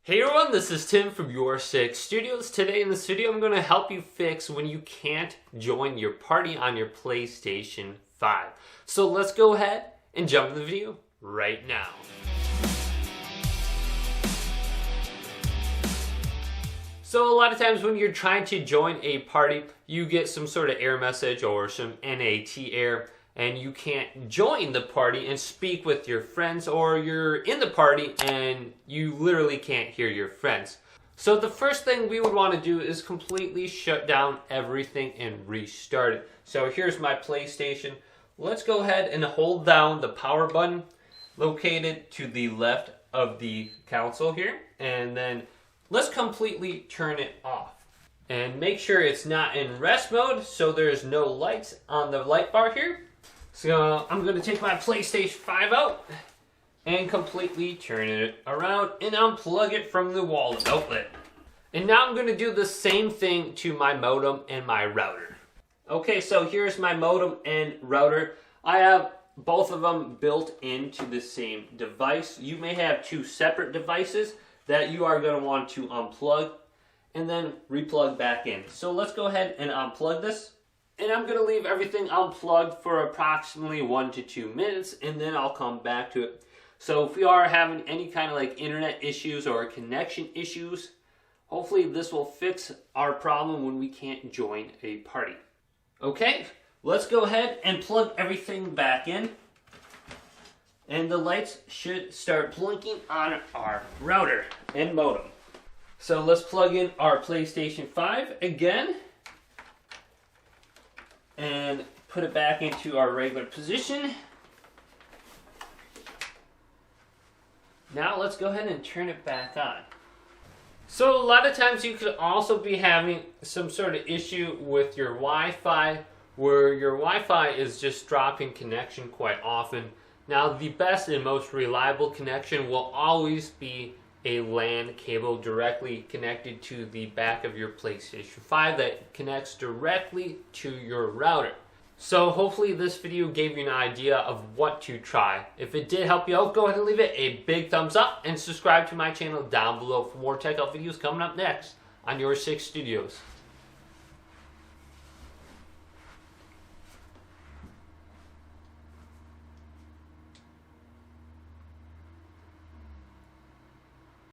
Hey everyone, this is Tim from YourSixStudios. Today in this video I'm going to help you fix when you can't join your party on your PlayStation 5. So let's go ahead and jump into the video right now. So a lot of times when you're trying to join a party, you get some sort of error message or some NAT error, and you can't join the party and speak with your friends, or you're in the party and you literally can't hear your friends. So the first thing we would want to do is completely shut down everything and restart it. So here's my PlayStation. Let's go ahead and hold down the power button located to the left of the console here, and then let's completely turn it off. And make sure it's not in rest mode, so there's no lights on the light bar here. So I'm going to take my PlayStation 5 out and completely turn it around and unplug it from the wall outlet. And now I'm going to do the same thing to my modem and my router. Okay, so here's my modem and router. I have both of them built into the same device. You may have two separate devices that you are going to want to unplug and then replug back in. So let's go ahead and unplug this. And I'm going to leave everything unplugged for approximately 1 to 2 minutes, and then I'll come back to it. So if we are having any kind of like internet issues or connection issues, hopefully this will fix our problem when we can't join a party. Okay, let's go ahead and plug everything back in. And the lights should start blinking on our router and modem. So let's plug in our PlayStation 5 again and put it back into our regular position. Now let's go ahead and turn it back on. So a lot of times you could also be having some sort of issue with your Wi-Fi, where your Wi-Fi is just dropping connection quite often. Now the best and most reliable connection will always be a LAN cable directly connected to the back of your PlayStation 5 that connects directly to your router. So hopefully this video gave you an idea of what to try. If it did help you out, go ahead and leave it a big thumbs up and subscribe to my channel down below for more tech out videos coming up next on YourSixStudios.